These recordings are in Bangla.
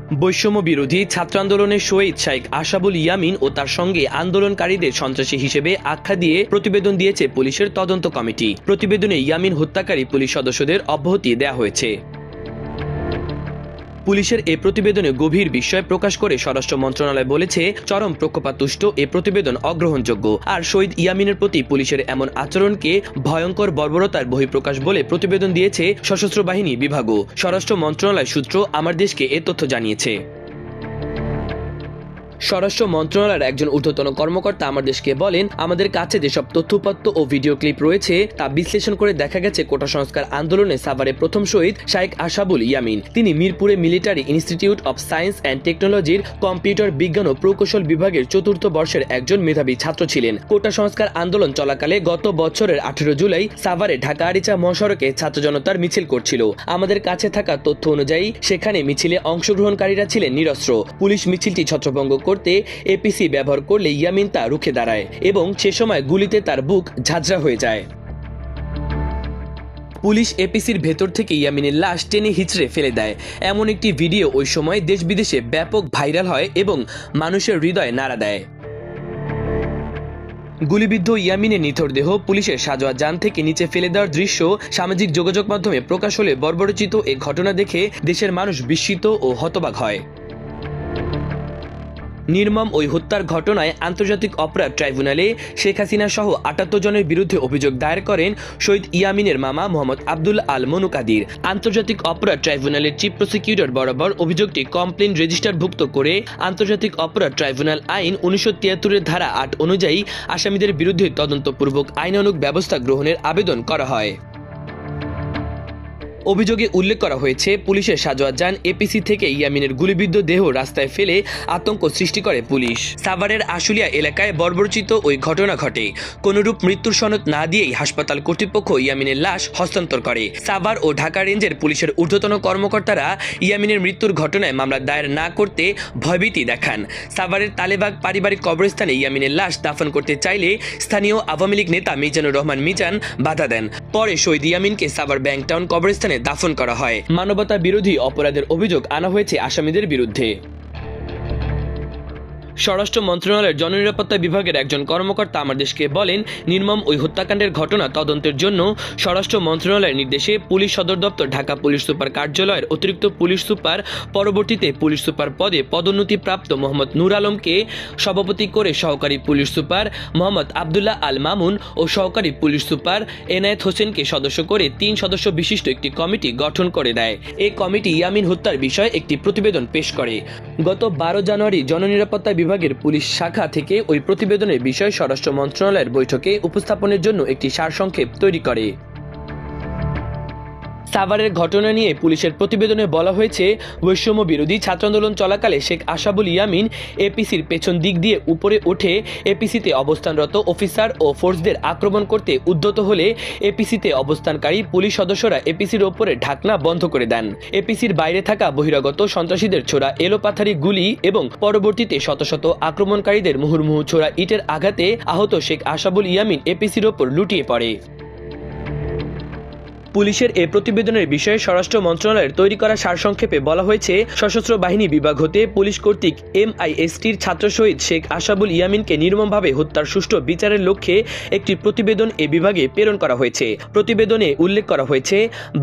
বৈষম্য বিরোধী ছাত্র আন্দোলনের শহীদ শাইখ আশাবুল ইয়ামিন ও তার সঙ্গে আন্দোলনকারীদের সন্ত্রাসী হিসেবে আখ্যা দিয়ে প্রতিবেদন দিয়েছে পুলিশের তদন্ত কমিটি। প্রতিবেদনে ইয়ামিন হত্যাকারী পুলিশ সদস্যদের অব্যাহতি দেওয়া হয়েছে। পুলিশের এই প্রতিবেদনে গভীর বিস্ময় প্রকাশ করে স্বরাষ্ট্র মন্ত্রণালয় বলেছে, চরম পক্ষপাতদুষ্ট এ প্রতিবেদন অগ্রহণযোগ্য। আর শহীদ ইয়ামিনের প্রতি পুলিশের এমন আচরণকে ভয়ঙ্কর বর্বরতার বহিঃপ্রকাশ বলে প্রতিবেদন দিয়েছে সশস্ত্র বাহিনী বিভাগও। স্বরাষ্ট্র মন্ত্রণালয় সূত্র আমার দেশকে এ তথ্য জানিয়েছে। স্বরাষ্ট্র মন্ত্রণালয়ের একজন ঊর্ধ্বতন কর্মকর্তা আমার দেশকে বলেন, আমাদের কাছে যেসব তথ্যপত্র ও ভিডিও ক্লিপ রয়েছে তা বিশ্লেষণ করে দেখা গেছে কোটা সংস্কার আন্দোলনে সাভারে প্রথম শহীদ শাইখ আশাবুল ইয়ামিন তিনি মিরপুরে military institute of science and টেকনোলজির কম্পিউটার বিজ্ঞান ও প্রকৌশল বিভাগের চতুর্থ বর্ষের একজন মেধাবী ছাত্র ছিলেন। কোটা সংস্কার আন্দোলন চলাকালে গত বছরের 18 জুলাই সাভারে ঢাকা আরিচা মহাসড়কে ছাত্র জনতার মিছিল করছিল। আমাদের কাছে থাকা তথ্য অনুযায়ী সেখানে মিছিলে অংশগ্রহণকারীরা ছিলেন নিরস্ত্র। পুলিশ মিছিলটি ছত্রভঙ্গ করতে এপিসি ব্যবহার করলে ইয়ামিন তা রুখে দাঁড়ায় এবং সে সময় গুলিতে তার বুক ঝাঁঝরা হয়ে যায়। পুলিশ এপিসির ভেতর থেকে ইয়ামিনের লাশ টেনে হিচড়ে ফেলে দেয়। এমন একটি ভিডিও ওই সময় দেশ বিদেশে ব্যাপক ভাইরাল হয় এবং মানুষের হৃদয়ে নাড়া দেয়। গুলিবিদ্ধ ইয়ামিনের নিথর দেহ পুলিশের সাজোয়া যান থেকে নিচে ফেলে দেওয়ার দৃশ্য সামাজিক যোগাযোগ মাধ্যমে প্রকাশ হলে বর্বরচিত এ ঘটনা দেখে দেশের মানুষ বিস্মিত ও হতবাক হয়। নির্মম ওই হত্যার ঘটনায় আন্তর্জাতিক অপরাধ ট্রাইব্যুনালে শেখ হাসিনা সহ 78 জনের বিরুদ্ধে অভিযোগ দায়ের করেন শহীদ ইয়ামিনের মামা মোহাম্মদ আব্দুল আল মনু কাদির। আন্তর্জাতিক অপরাধ ট্রাইব্যুনালের চিফ প্রসিকিউটর বরাবর অভিযোগটি কমপ্লেন রেজিস্টারভুক্ত করে আন্তর্জাতিক অপরাধ ট্রাইব্যুনাল আইন 1973 ধারা 8 অনুযায়ী আসামিদের বিরুদ্ধে তদন্তপূর্বক আইনানুগ ব্যবস্থা গ্রহণের আবেদন করা হয়। অভিযোগে উল্লেখ করা হয়েছে, পুলিশের সাজোয়া যান এপিসি থেকে ইয়ামিনের গুলিবিদ্ধ দেহ রাস্তায় ফেলে আতঙ্ক সৃষ্টি করে পুলিশ। সাভারের আশুলিয়া এলাকায় বর্বরচিত ওই ঘটনা ঘটে। কোনরূপ মৃত্যুর সনদ না দিয়েই হাসপাতাল কর্তৃপক্ষ ইয়ামিনের লাশ হস্তান্তর করে। সাভার ও ঢাকা রেঞ্জের পুলিশের ঊর্ধ্বতন কর্মকর্তারা ইয়ামিনের মৃত্যুর ঘটনায় মামলা দায়ের না করতে ভয়ভীতি দেখান। সাভারের তালেবাগ পারিবারিক কবরস্থানে ইয়ামিনের লাশ দাফন করতে চাইলে স্থানীয় আওয়ামী লীগ নেতা মিজানুর রহমান মিজান বাধা দেন। পরে শহীদ ইয়ামিনকে সাভার ব্যাংকটাউন কবরস্থানে দাফন করা হয়। মানবতা বিরোধী অপরাধের অভিযোগ আনা হয়েছে আসামিদের বিরুদ্ধে। স্বরাষ্ট্র মন্ত্রণালয়ের জননিরাপত্তা বিভাগের একজন কর্মকর্তা আমার দেশকে বলেন, নির্মম ওই হত্যাকাণ্ডের ঘটনা তদন্তের জন্য স্বরাষ্ট্র মন্ত্রণালয়ের নির্দেশে পুলিশ সদর দপ্তর ঢাকা পুলিশ সুপার কার্যালয়ের অতিরিক্ত পুলিশ সুপার পরবর্তীতে পুলিশ সুপার পদে পদোন্নতিপ্রাপ্ত মোহাম্মদ নূর আলমকে সভাপতি করে সহকারী পুলিশ সুপার মোহাম্মদ আবদুল্লাহ আল মামুন ও সহকারী পুলিশ সুপার এনায়েত হোসেনকে সদস্য করে 3 সদস্য বিশিষ্ট একটি কমিটি গঠন করে দেয়। এই কমিটি ইয়ামিন হত্যার বিষয়ে একটি প্রতিবেদন পেশ করে। গত 12 জানুয়ারি জননিরাপত্তা বিভাগের পুলিশ শাখা থেকে ওই প্রতিবেদনের বিষয় স্বরাষ্ট্র মন্ত্রণালয়ের বৈঠকে উপস্থাপনের জন্য একটি সারসংক্ষেপ তৈরি করে। সাভারের ঘটনা নিয়ে পুলিশের প্রতিবেদনে বলা হয়েছে, বৈষম্য বিরোধী ছাত্র আন্দোলন চলাকালে শেখ আশাবুল ইয়ামিন এপিসির পেছন দিক দিয়ে উপরে উঠে এপিসিতে অবস্থানরত অফিসার ও ফোর্সদের আক্রমণ করতে উদ্যত হলে এপিসিতে অবস্থানকারী পুলিশ সদস্যরা এপিসির ওপরে ঢাকনা বন্ধ করে দেন। এপিসির বাইরে থাকা বহিরাগত সন্ত্রাসীদের ছোড়া এলোপাথারি গুলি এবং পরবর্তীতে শত শত আক্রমণকারীদের মুহুর্মুহু ছোড়া ইটের আঘাতে আহত শেখ আশাবুল ইয়ামিন এপিসির ওপর লুটিয়ে পড়ে। পুলিশের এই প্রতিবেদনের বিষয়ে স্বরাষ্ট্র মন্ত্রণালয়ের তৈরি করা সারসংক্ষেপে বলা হয়েছে, সশস্ত্র বাহিনী বিভাগ হতে পুলিশ কর্তৃক MISTর ছাত্র শহীদ শেখ আশাবুল ইয়ামিনকে নির্মমভাবে হত্যার সুষ্ঠু বিচারের লক্ষ্যে একটি প্রতিবেদন এ বিভাগে প্রেরণ করা হয়েছে। প্রতিবেদনে উল্লেখ করা হয়েছে,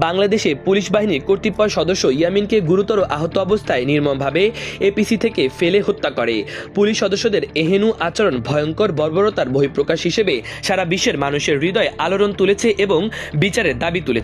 বাংলাদেশে পুলিশ বাহিনীর কতিপয় সদস্য ইয়ামিনকে গুরুতর আহত অবস্থায় নির্মমভাবে এপিসি থেকে ফেলে হত্যা করে। পুলিশ সদস্যদের এহেনু আচরণ ভয়ঙ্কর বর্বরতার বহিঃপ্রকাশ হিসেবে সারা বিশ্বের মানুষের হৃদয়ে আলোড়ন তুলেছে এবং বিচারের দাবি তুলেছে।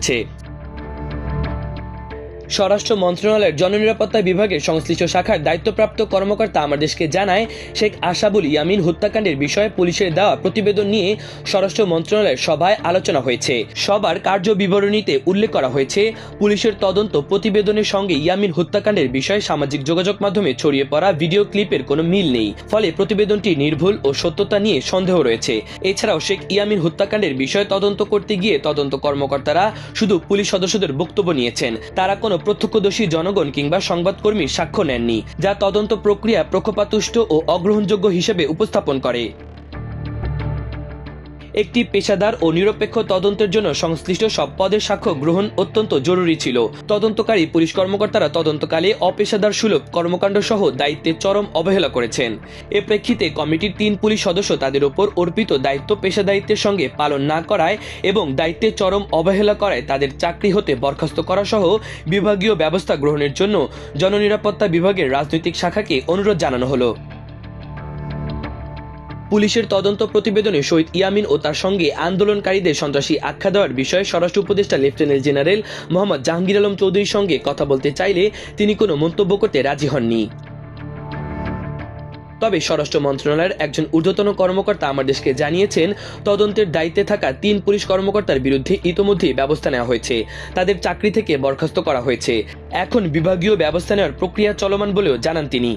স্বরাষ্ট্র মন্ত্রণালয়ের জননিরাপত্তা বিভাগের সংশ্লিষ্ট শাখার দায়িত্বপ্রাপ্ত কর্মকর্তা আমার দেশকে জানায়, শেখ আশাবুল ইয়ামিন হত্যাকাণ্ডের বিষয়ে পুলিশের দেওয়া প্রতিবেদন নিয়ে স্বরাষ্ট্র মন্ত্রণালয়ের সভায় আলোচনা হয়েছে। সবার কার্য বিবরণীতে উল্লেখ করা হয়েছে, পুলিশের তদন্ত প্রতিবেদনের সঙ্গে ইয়ামিন হত্যাকাণ্ডের বিষয়ে সামাজিক যোগাযোগ মাধ্যমে ছড়িয়ে পড়া ভিডিও ক্লিপের কোনো মিল নেই। ফলে প্রতিবেদনটি নির্ভুল ও সত্যতা নিয়ে সন্দেহ রয়েছে। এছাড়াও শেখ ইয়ামিন হত্যাকাণ্ডের বিষয়ে তদন্ত করতে গিয়ে তদন্ত কর্মকর্তারা শুধু পুলিশ সদস্যদের বক্তব্য নিয়েছেন। তারা কোনো প্রত্যক্ষদর্শী জনগণ কিংবা সংবাদকর্মীর সাক্ষ্য নেননি, যা তদন্ত প্রক্রিয়া পক্ষপাতদুষ্ট ও অগ্রহণযোগ্য হিসেবে উপস্থাপন করে। একটি পেশাদার ও নিরপেক্ষ তদন্তের জন্য সংশ্লিষ্ট সব পদের সাক্ষ্য গ্রহণ অত্যন্ত জরুরি ছিল। তদন্তকারী পুলিশ কর্মকর্তারা তদন্তকালে অপেশাদার সুলভ কর্মকাণ্ড সহ দায়িত্বের চরম অবহেলা করেছেন। এ প্রেক্ষিতে কমিটির 3 পুলিশ সদস্য তাদের ওপর অর্পিত দায়িত্ব পেশাদারিত্বের সঙ্গে পালন না করায় এবং দায়িত্বের চরম অবহেলা করায় তাদের চাকরি হতে বরখাস্ত করা সহ বিভাগীয় ব্যবস্থা গ্রহণের জন্য জননিরাপত্তা বিভাগের রাজনৈতিক শাখাকে অনুরোধ জানানো হলো। পুলিশের তদন্ত প্রতিবেদনে শহীদ ইয়ামিন ও তার সঙ্গে আন্দোলনকারীদের সন্ত্রাসী আখ্যা দেওয়ার বিষয়ে স্বরাষ্ট্র উপদেষ্টা লেফটেন্যান্ট জেনারেল মোহাম্মদ জাহাঙ্গীর আলম চৌধুরীর সঙ্গে কথা বলতে চাইলে তিনি কোনো মন্তব্য করতে রাজি হননি। তবে স্বরাষ্ট্র মন্ত্রণালয়ের একজন ঊর্ধ্বতন কর্মকর্তা আমার দেশকে জানিয়েছেন, তদন্তের দায়িত্বে থাকা 3 পুলিশ কর্মকর্তার বিরুদ্ধে ইতোমধ্যেই ব্যবস্থা নেওয়া হয়েছে। তাদের চাকরি থেকে বরখাস্ত করা হয়েছে। এখন বিভাগীয় ব্যবস্থা নেওয়ার প্রক্রিয়া চলমান বলেও জানান তিনি।